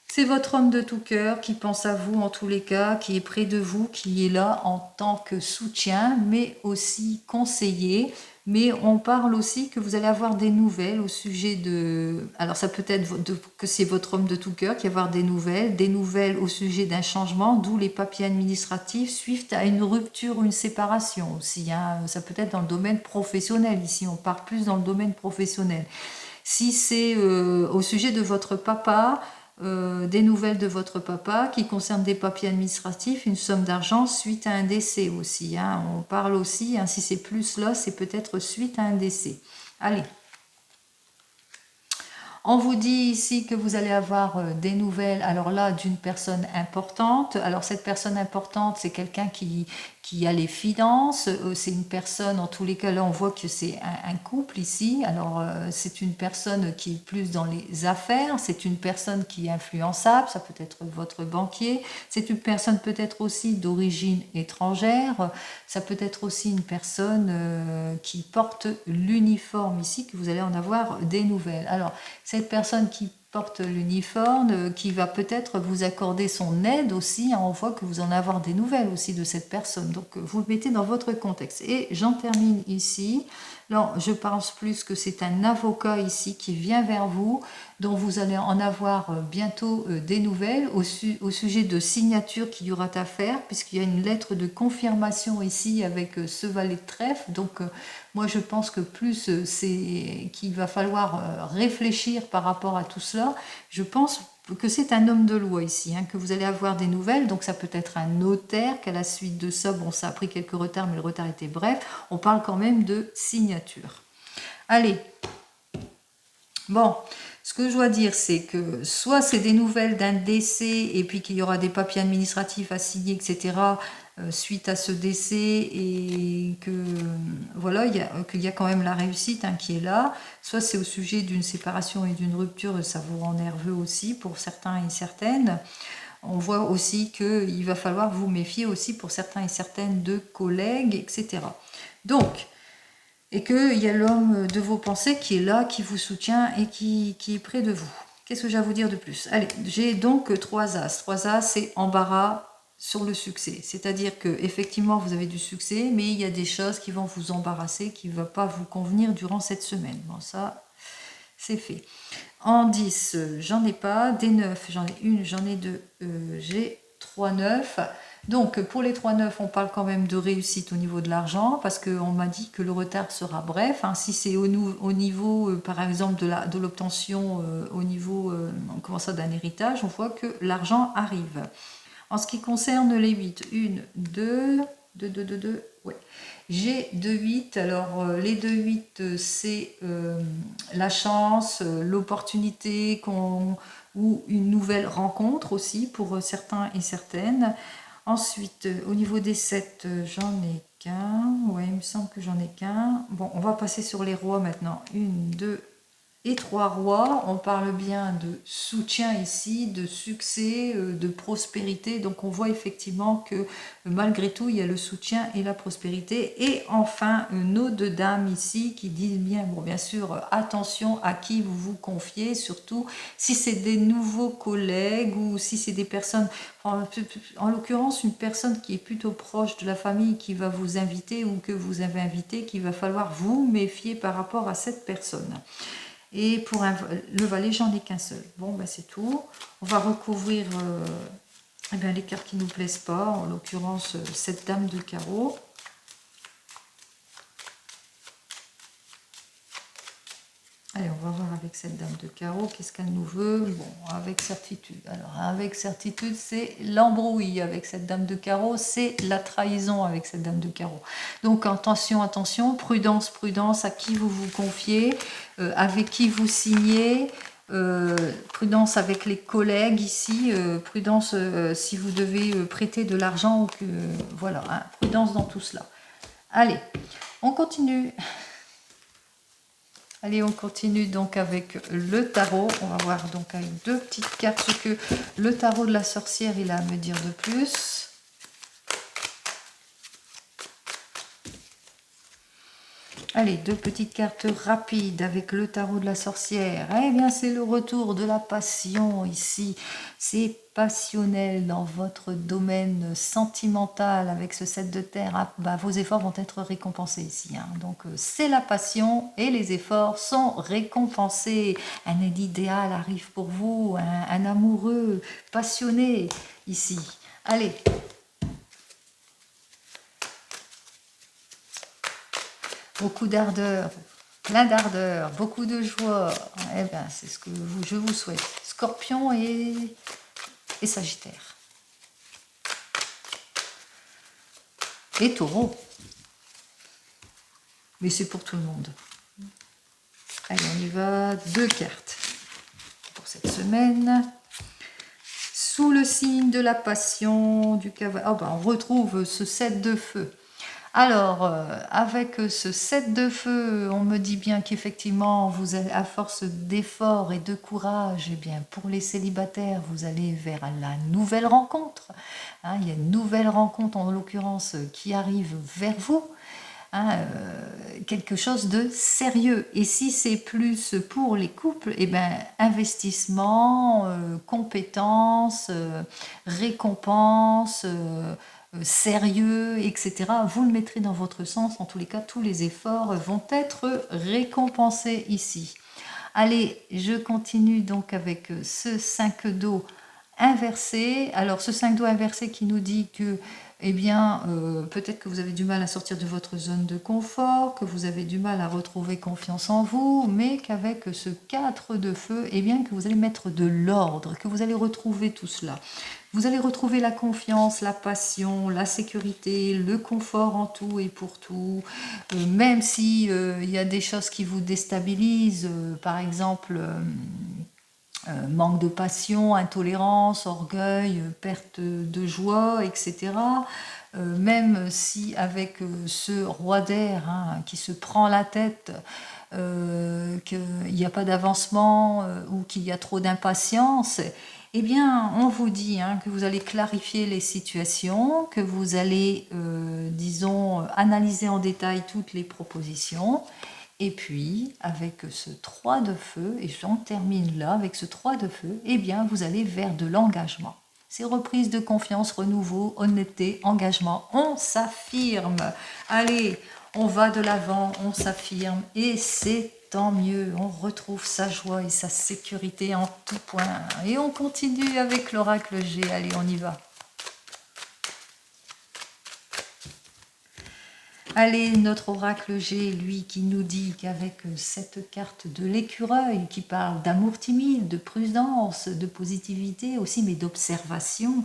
c'est votre homme de tout cœur qui pense à vous en tous les cas, qui est près de vous, qui est là en tant que soutien, mais aussi conseiller. Mais on parle aussi que vous allez avoir des nouvelles au sujet de... Alors ça peut être que c'est votre homme de tout cœur qui va avoir des nouvelles au sujet d'un changement, d'où les papiers administratifs suivent à une rupture ou une séparation aussi. Ça peut être dans le domaine professionnel, ici on part plus dans le domaine professionnel. Si c'est au sujet de votre papa, des nouvelles de votre papa qui concernent des papiers administratifs, une somme d'argent suite à un décès aussi. Hein. On parle aussi, hein, si c'est plus là, c'est peut-être suite à un décès. Allez. On vous dit ici que vous allez avoir des nouvelles, alors là, d'une personne importante. Alors cette personne importante, c'est quelqu'un qui a les finances. C'est une personne, en tous les cas, là, on voit que c'est un couple ici. Alors c'est une personne qui est plus dans les affaires. C'est une personne qui est influençable. Ça peut être votre banquier. C'est une personne peut-être aussi d'origine étrangère. Ça peut être aussi une personne qui porte l'uniforme ici, que vous allez en avoir des nouvelles. Alors, cette personne qui porte l'uniforme, qui va peut-être vous accorder son aide aussi, hein, on voit que vous en avez des nouvelles aussi de cette personne, donc vous le mettez dans votre contexte. Et j'en termine ici. Là, je pense plus que c'est un avocat ici qui vient vers vous, dont vous allez en avoir bientôt des nouvelles au sujet de signature qu'il y aura à faire, puisqu'il y a une lettre de confirmation ici avec ce valet de trèfle. Donc moi je pense que plus c'est qu'il va falloir réfléchir par rapport à tout cela. Je pense que c'est un homme de loi ici, hein, que vous allez avoir des nouvelles. Donc ça peut être un notaire qu'à la suite de ça, bon ça a pris quelques retards, mais le retard était bref. On parle quand même de signature. Allez, bon, ce que je dois dire, c'est que soit c'est des nouvelles d'un décès et puis qu'il y aura des papiers administratifs à signer, etc., suite à ce décès, et que voilà, qu'il y a quand même la réussite, hein, qui est là. Soit c'est au sujet d'une séparation et d'une rupture, ça vous rend nerveux aussi pour certains et certaines. On voit aussi qu'il va falloir vous méfier aussi pour certains et certaines de collègues, etc. Donc, et qu'il y a l'homme de vos pensées qui est là, qui vous soutient et qui est près de vous. Qu'est-ce que j'ai à vous dire de plus? Allez, j'ai donc 3 As. 3 As, c'est embarras sur le succès. C'est-à-dire que effectivement vous avez du succès, mais il y a des choses qui vont vous embarrasser, qui ne vont pas vous convenir durant cette semaine. Bon, ça, c'est fait. En 10, j'en ai pas. Des 9, j'en ai une, j'en ai deux, j'ai 3 9. Donc pour les 3 9, on parle quand même de réussite au niveau de l'argent, parce qu'on m'a dit que le retard sera bref. Hein. Si c'est au niveau, par exemple, de l'obtention au niveau comment ça, d'un héritage, on voit que l'argent arrive. En ce qui concerne les 8, 1, 2, 2, 2, 2, 2, ouais. J'ai 2 8, alors les 2 8, c'est la chance, l'opportunité ou une nouvelle rencontre aussi pour certains et certaines. Ensuite, au niveau des 7, j'en ai qu'un, ouais, il me semble que j'en ai qu'un. Bon, on va passer sur les rois maintenant, 1, 2 et 3 rois, on parle bien de soutien ici, de succès, de prospérité. Donc on voit effectivement que malgré tout, il y a le soutien et la prospérité. Et enfin, nos 2 dames ici qui disent bien, bon bien sûr, attention à qui vous vous confiez, surtout si c'est des nouveaux collègues ou si c'est des personnes, en l'occurrence une personne qui est plutôt proche de la famille qui va vous inviter ou que vous avez invité, qu'il va falloir vous méfier par rapport à cette personne. Et pour le valet, j'en ai qu'un seul. Bon, ben c'est tout. On va recouvrir eh bien, les cartes qui ne nous plaisent pas. En l'occurrence, cette dame de carreau. Allez, on va voir avec cette dame de carreau, qu'est-ce qu'elle nous veut. Bon, avec certitude. Alors, avec certitude, c'est l'embrouille avec cette dame de carreau, c'est la trahison avec cette dame de carreau. Donc, attention, attention, prudence, prudence, à qui vous vous confiez, avec qui vous signez, prudence avec les collègues ici, prudence si vous devez prêter de l'argent, ou que voilà, hein, prudence dans tout cela. Allez, on continue. Allez, on continue donc avec le tarot. On va voir donc avec 2 petites cartes ce que le tarot de la sorcière il a à me dire de plus. Allez, 2 petites cartes rapides avec le tarot de la sorcière. Eh bien, c'est le retour de la passion ici. C'est passionnel dans votre domaine sentimental avec ce 7 de terre. Ah, bah, vos efforts vont être récompensés ici. Hein. Donc, c'est la passion et les efforts sont récompensés. Un aide idéal arrive pour vous, un amoureux passionné ici. Allez. Beaucoup d'ardeur, plein d'ardeur, beaucoup de joie. Eh bien, c'est ce que je vous souhaite. Scorpion et Sagittaire. Et Taureau. Mais c'est pour tout le monde. Allez, on y va. 2 cartes pour cette semaine. Sous le signe de la passion du cavalier. Oh ben, on retrouve ce 7 de feu. Alors, avec ce 7 de feu, on me dit bien qu'effectivement, vous êtes à force d'efforts et de courage, eh bien, pour les célibataires, vous allez vers la nouvelle rencontre. Hein, il y a une nouvelle rencontre, en l'occurrence, qui arrive vers vous. Hein, quelque chose de sérieux. Et si c'est plus pour les couples, eh ben, investissement, compétences, récompense, sérieux, etc. Vous le mettrez dans votre sens. En tous les cas, tous les efforts vont être récompensés ici. Allez, je continue donc avec ce 5 d'eau inversé. Alors, ce 5 d'eau inversé qui nous dit que eh bien, peut-être que vous avez du mal à sortir de votre zone de confort, que vous avez du mal à retrouver confiance en vous, mais qu'avec ce 4 de feu, eh bien, que vous allez mettre de l'ordre, que vous allez retrouver tout cela. Vous allez retrouver la confiance, la passion, la sécurité, le confort en tout et pour tout. Même si il y a des choses qui vous déstabilisent, par exemple... manque de passion, intolérance, orgueil, perte de joie, etc. Même si avec ce roi d'air hein, qui se prend la tête, qu'il n'y a pas d'avancement ou qu'il y a trop d'impatience, eh bien, on vous dit hein, que vous allez clarifier les situations, que vous allez, disons, analyser en détail toutes les propositions. Et puis, avec ce 3 de feu, et j'en termine là, avec ce 3 de feu, eh bien, vous allez vers de l'engagement. C'est reprise de confiance, renouveau, honnêteté, engagement. On s'affirme. Allez, on va de l'avant, on s'affirme, et c'est tant mieux. On retrouve sa joie et sa sécurité en tout point. Et on continue avec l'oracle G. Allez, on y va. Allez, notre oracle G, lui, qui nous dit qu'avec cette carte de l'écureuil, qui parle d'amour timide, de prudence, de positivité aussi, mais d'observation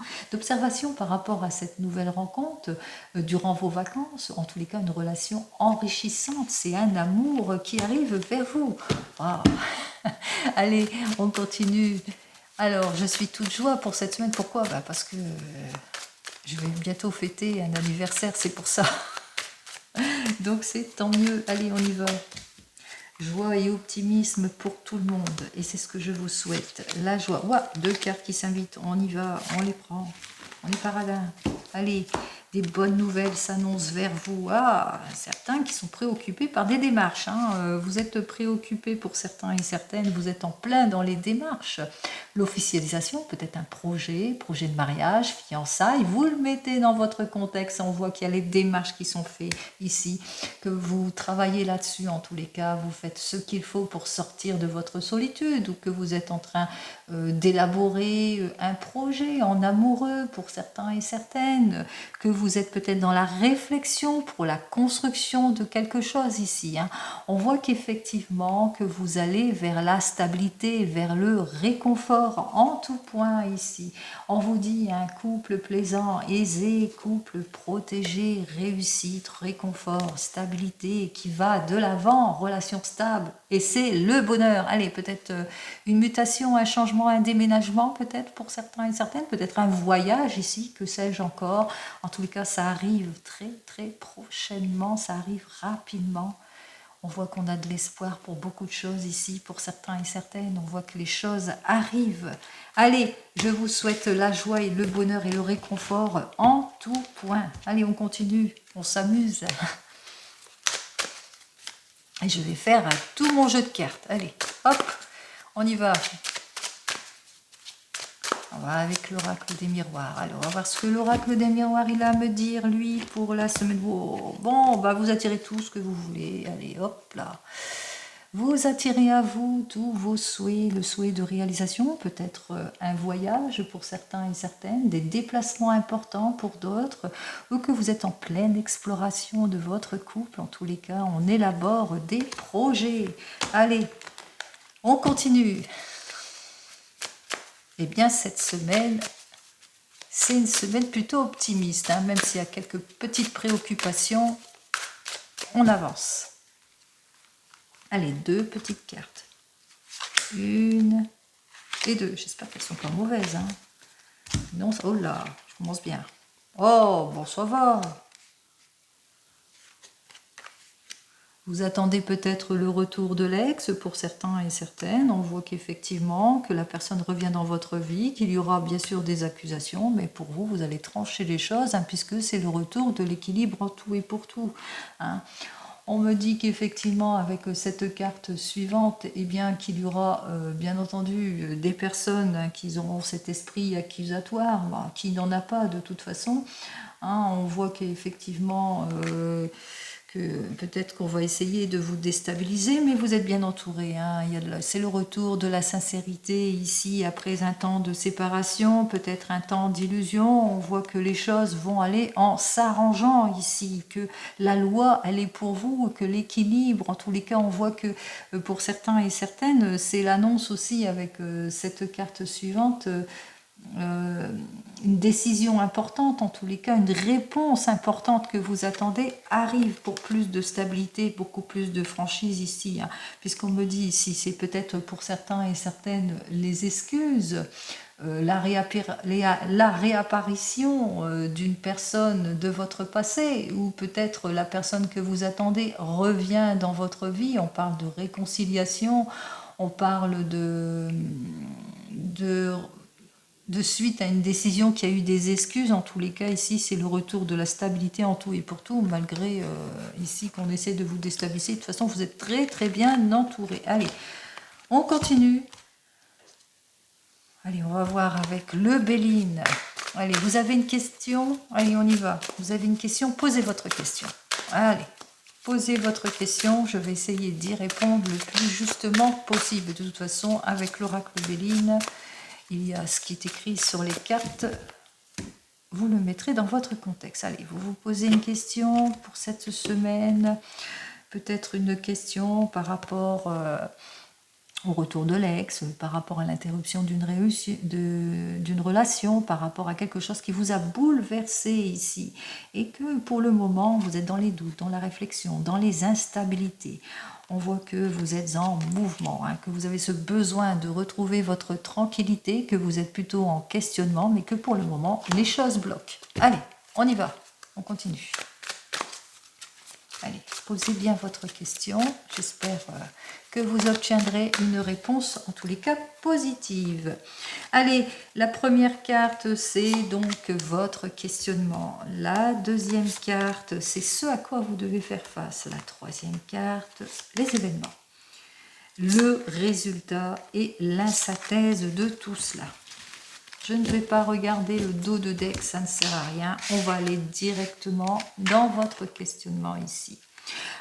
par rapport à cette nouvelle rencontre, durant vos vacances, en tous les cas, une relation enrichissante, c'est un amour qui arrive vers vous. Wow. Allez, on continue. Alors, je suis toute joie pour cette semaine. Pourquoi parce que je vais bientôt fêter un anniversaire, c'est pour ça. Donc c'est tant mieux, allez on y va. Joie et optimisme pour tout le monde. Et c'est ce que je vous souhaite. La joie. Ouah, 2 cartes qui s'invitent, on y va, on les prend. On est paradin. Allez, des bonnes nouvelles s'annoncent vers vous. Ah, certains qui sont préoccupés par des démarches. Hein. Vous êtes préoccupés pour certains et certaines, vous êtes en plein dans les démarches. L'officialisation, peut-être un projet de mariage, fiançailles, vous le mettez dans votre contexte, on voit qu'il y a les démarches qui sont faites ici, que vous travaillez là-dessus en tous les cas, vous faites ce qu'il faut pour sortir de votre solitude, ou que vous êtes en train d'élaborer un projet en amoureux pour certains et certaines, que vous êtes peut-être dans la réflexion pour la construction de quelque chose ici. Hein. On voit qu'effectivement que vous allez vers la stabilité, vers le réconfort en tout point ici. On vous dit un couple plaisant, aisé, couple protégé, réussite, réconfort, stabilité qui va de l'avant, relation stable. Et c'est le bonheur. Allez, peut-être une mutation, un changement, un déménagement peut-être pour certains et certaines, peut-être un voyage ici, que sais-je encore. En tous les cas, ça arrive très très prochainement, ça arrive rapidement. On voit qu'on a de l'espoir pour beaucoup de choses ici, pour certains et certaines. On voit que les choses arrivent. Allez, je vous souhaite la joie et le bonheur et le réconfort en tout point. Allez, on continue, on s'amuse. Et je vais faire tout mon jeu de cartes. Allez, hop, on y va. On va avec l'oracle des miroirs. Alors, on va voir ce que l'oracle des miroirs il a à me dire, lui, pour la semaine. Oh, bon, bah, vous attirez tout ce que vous voulez. Allez, hop là. Vous attirez à vous tous vos souhaits, le souhait de réalisation, peut-être un voyage pour certains et certaines, des déplacements importants pour d'autres, ou que vous êtes en pleine exploration de votre couple. En tous les cas, on élabore des projets. Allez, on continue. Eh bien, cette semaine, c'est une semaine plutôt optimiste, hein, même s'il y a quelques petites préoccupations, on avance. Allez, 2 petites cartes. 1 et 2. J'espère qu'elles sont pas mauvaises. Hein. Non, oh là, je commence bien. Oh, bon, ça va. Vous attendez peut-être le retour de l'ex pour certains et certaines. On voit qu'effectivement, que la personne revient dans votre vie, qu'il y aura bien sûr des accusations, mais pour vous, vous allez trancher les choses, hein, puisque c'est le retour de l'équilibre en tout et pour tout. Hein. On me dit qu'effectivement, avec cette carte suivante, eh bien, qu'il y aura bien entendu des personnes hein, qui auront cet esprit accusatoire, bah, qui n'en a pas de toute façon. Hein, on voit qu'effectivement, que peut-être qu'on va essayer de vous déstabiliser, mais vous êtes bien entouré. Hein. C'est le retour de la sincérité ici, après un temps de séparation, peut-être un temps d'illusion. On voit que les choses vont aller en s'arrangeant ici, que la loi, elle est pour vous, que l'équilibre, en tous les cas, on voit que pour certains et certaines, c'est l'annonce aussi avec cette carte suivante, une décision importante, en tous les cas, une réponse importante que vous attendez arrive pour plus de stabilité, beaucoup plus de franchise ici. Hein, puisqu'on me dit ici, c'est peut-être pour certains et certaines les excuses, la réapparition d'une personne de votre passé, ou peut-être la personne que vous attendez revient dans votre vie. On parle de réconciliation, on parle de suite à une décision qui a eu des excuses. En tous les cas, ici, c'est le retour de la stabilité en tout et pour tout, malgré ici qu'on essaie de vous déstabiliser. De toute façon, vous êtes très très bien entouré. Allez, on continue. Allez, on va voir avec le Béline. Allez, vous avez une question? Allez, on y va. Vous avez une question? Posez votre question. Allez, posez votre question. Je vais essayer d'y répondre le plus justement possible. De toute façon, avec l'oracle Béline, il y a ce qui est écrit sur les cartes, vous le mettrez dans votre contexte. Allez, vous vous posez une question pour cette semaine, peut-être une question par rapport au retour de l'ex, par rapport à l'interruption d'une relation, par rapport à quelque chose qui vous a bouleversé ici, et que pour le moment, vous êtes dans les doutes, dans la réflexion, dans les instabilités. On voit que vous êtes en mouvement, hein, que vous avez ce besoin de retrouver votre tranquillité, que vous êtes plutôt en questionnement, mais que pour le moment, les choses bloquent. Allez, on y va, on continue. Allez, posez bien votre question. J'espère que vous obtiendrez une réponse, en tous les cas, positive. Allez, la première carte, c'est donc votre questionnement. La deuxième carte, c'est ce à quoi vous devez faire face. La troisième carte, les événements. Le résultat et l'insynthèse de tout cela. Je ne vais pas regarder le dos de deck, ça ne sert à rien. On va aller directement dans votre questionnement ici.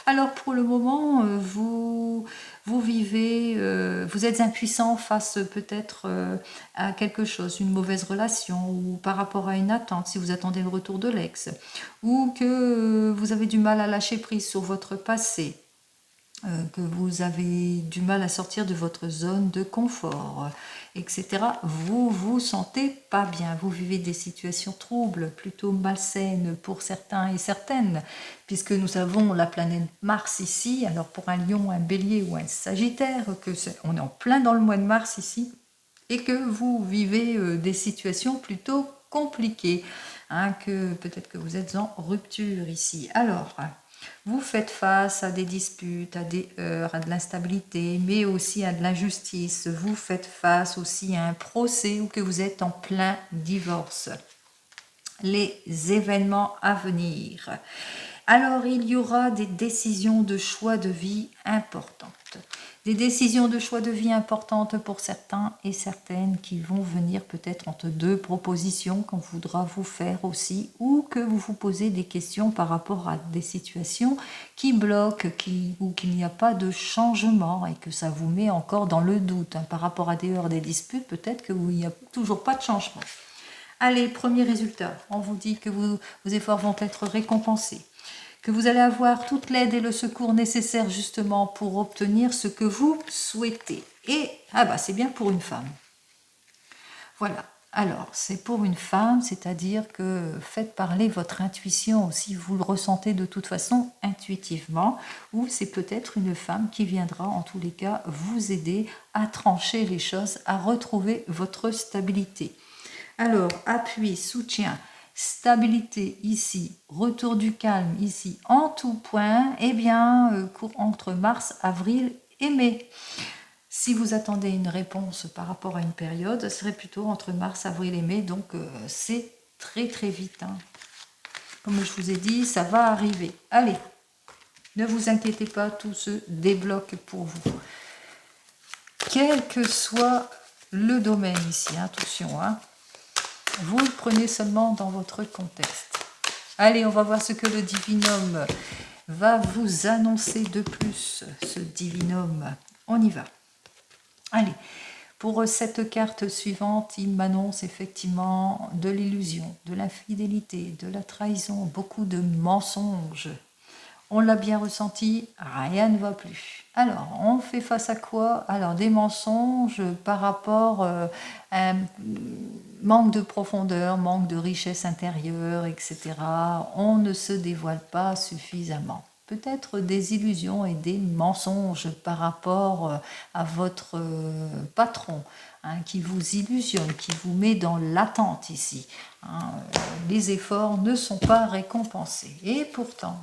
Alors pour le moment, vous vivez, vous êtes impuissant face peut-être à quelque chose, une mauvaise relation ou par rapport à une attente, si vous attendez le retour de l'ex, ou que vous avez du mal à lâcher prise sur votre passé. Que vous avez du mal à sortir de votre zone de confort, etc. Vous vous sentez pas bien, vous vivez des situations troubles, plutôt malsaines pour certains et certaines, puisque nous avons la planète Mars ici, alors pour un lion, un bélier ou un sagittaire, on est en plein dans le mois de mars ici, et que vous vivez des situations plutôt compliquées, hein, que peut-être que vous êtes en rupture ici. Alors, vous faites face à des disputes, à des heurts, à de l'instabilité, mais aussi à de l'injustice. Vous faites face aussi à un procès ou que vous êtes en plein divorce. Les événements à venir. Alors, il y aura des décisions de choix de vie importantes. Des décisions de choix de vie importantes pour certains et certaines qui vont venir peut-être entre deux propositions qu'on voudra vous faire aussi, ou que vous vous posez des questions par rapport à des situations qui bloquent ou qu'il n'y a pas de changement et que ça vous met encore dans le doute. Par rapport à des heures des disputes, peut-être qu'il n'y a toujours pas de changement. Allez, premier résultat, on vous dit que vos efforts vont être récompensés, que vous allez avoir toute l'aide et le secours nécessaires justement pour obtenir ce que vous souhaitez. Et, c'est bien pour une femme. Voilà, alors c'est pour une femme, c'est-à-dire que faites parler votre intuition si vous le ressentez de toute façon intuitivement, ou c'est peut-être une femme qui viendra en tous les cas vous aider à trancher les choses, à retrouver votre stabilité. Alors, appui, soutien, stabilité ici, retour du calme ici, en tout point, court entre mars, avril et mai. Si vous attendez une réponse par rapport à une période, ce serait plutôt entre mars, avril et mai, donc c'est très très vite. Comme je vous ai dit, ça va arriver. Allez, ne vous inquiétez pas, tout se débloque pour vous. Quel que soit le domaine ici, attention, vous le prenez seulement dans votre contexte. Allez, on va voir ce que le divinum va vous annoncer de plus, ce divinum. On y va. Allez, pour cette carte suivante, il m'annonce effectivement de l'illusion, de l'infidélité, de la trahison, beaucoup de mensonges. On l'a bien ressenti, rien ne va plus. Alors, on fait face à quoi? Alors, des mensonges par rapport à un manque de profondeur, manque de richesse intérieure, etc. On ne se dévoile pas suffisamment. Peut-être des illusions et des mensonges par rapport à votre patron, qui vous illusionne, qui vous met dans l'attente ici. Les efforts ne sont pas récompensés. Et pourtant,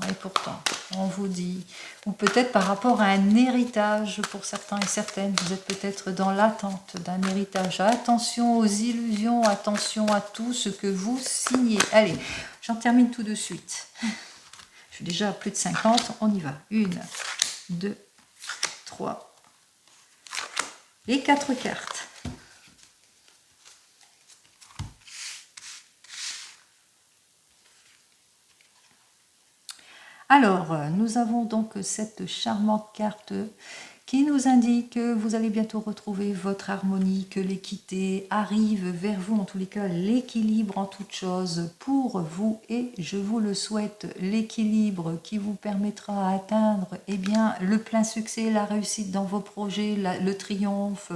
on vous dit, ou peut-être par rapport à un héritage pour certains et certaines, vous êtes peut-être dans l'attente d'un héritage. Attention aux illusions, attention à tout ce que vous signez. Allez, j'en termine tout de suite. Je suis déjà à plus de 50, on y va. 1, 2, 3 et 4 cartes. Alors, nous avons donc cette charmante carte qui nous indique que vous allez bientôt retrouver votre harmonie, que l'équité arrive vers vous, en tous les cas l'équilibre en toute chose pour vous, et je vous le souhaite, l'équilibre qui vous permettra d'atteindre le plein succès, la réussite dans vos projets, le triomphe,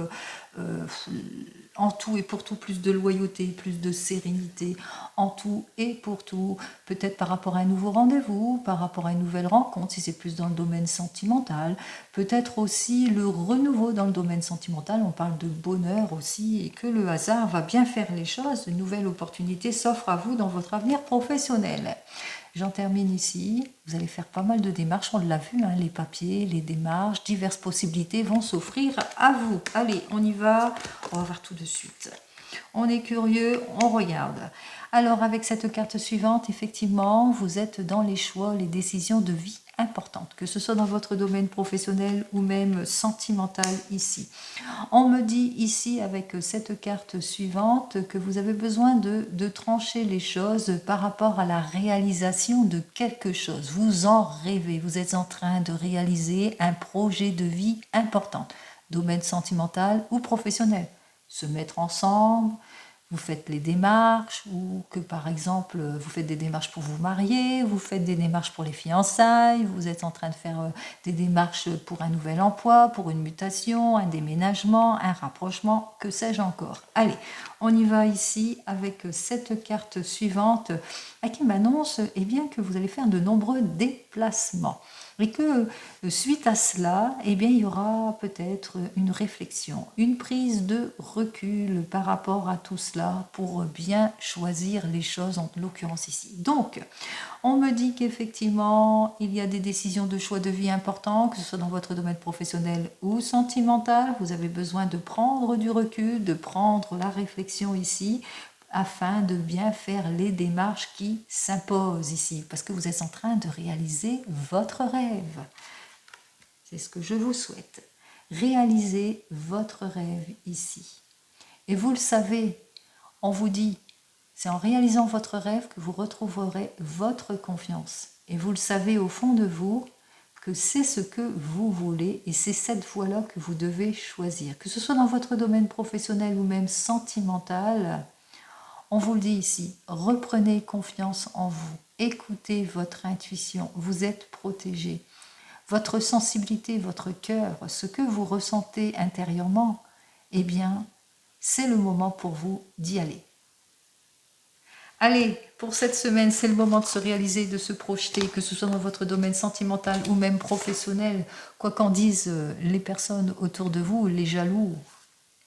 en tout et pour tout, plus de loyauté, plus de sérénité, en tout et pour tout, peut-être par rapport à un nouveau rendez-vous, par rapport à une nouvelle rencontre, si c'est plus dans le domaine sentimental, peut-être aussi le renouveau dans le domaine sentimental, on parle de bonheur aussi, et que le hasard va bien faire les choses, de nouvelles opportunités s'offrent à vous dans votre avenir professionnel. J'en termine ici, vous allez faire pas mal de démarches, on l'a vu, les papiers, les démarches, diverses possibilités vont s'offrir à vous. Allez, on y va, on va voir tout de suite. On est curieux, on regarde. Alors avec cette carte suivante, effectivement, vous êtes dans les choix, les décisions de vie importantes, que ce soit dans votre domaine professionnel ou même sentimental ici. On me dit ici avec cette carte suivante que vous avez besoin de trancher les choses par rapport à la réalisation de quelque chose. Vous en rêvez, vous êtes en train de réaliser un projet de vie important, domaine sentimental ou professionnel. Se mettre ensemble, vous faites les démarches, ou que par exemple vous faites des démarches pour vous marier, vous faites des démarches pour les fiançailles, vous êtes en train de faire des démarches pour un nouvel emploi, pour une mutation, un déménagement, un rapprochement, que sais-je encore. Allez, on y va ici avec cette carte suivante qui m'annonce que vous allez faire de nombreux déplacements. Et que suite à cela, il y aura peut-être une réflexion, une prise de recul par rapport à tout cela pour bien choisir les choses, en l'occurrence ici. Donc, on me dit qu'effectivement, il y a des décisions de choix de vie importants, que ce soit dans votre domaine professionnel ou sentimental. Vous avez besoin de prendre du recul, de prendre la réflexion ici, afin de bien faire les démarches qui s'imposent ici, parce que vous êtes en train de réaliser votre rêve. C'est ce que je vous souhaite. réaliser votre rêve ici. Et vous le savez, on vous dit, c'est en réalisant votre rêve que vous retrouverez votre confiance. Et vous le savez au fond de vous que c'est ce que vous voulez et c'est cette voie-là que vous devez choisir. Que ce soit dans votre domaine professionnel ou même sentimental, on vous le dit ici, reprenez confiance en vous, écoutez votre intuition, vous êtes protégé. Votre sensibilité, votre cœur, ce que vous ressentez intérieurement, eh bien, c'est le moment pour vous d'y aller. Allez, pour cette semaine, c'est le moment de se réaliser, de se projeter, que ce soit dans votre domaine sentimental ou même professionnel. Quoi qu'en disent les personnes autour de vous, les jaloux,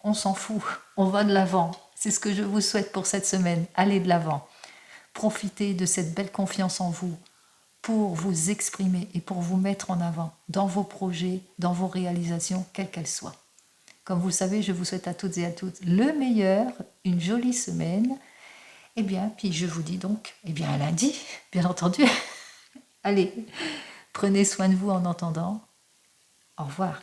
on s'en fout, on va de l'avant. C'est ce que je vous souhaite pour cette semaine, allez de l'avant. Profitez de cette belle confiance en vous pour vous exprimer et pour vous mettre en avant dans vos projets, dans vos réalisations, quelles qu'elles soient. Comme vous le savez, je vous souhaite à toutes et à tous le meilleur, une jolie semaine. Eh bien, puis je vous dis donc, eh bien à lundi, bien entendu. Allez, prenez soin de vous en attendant. Au revoir.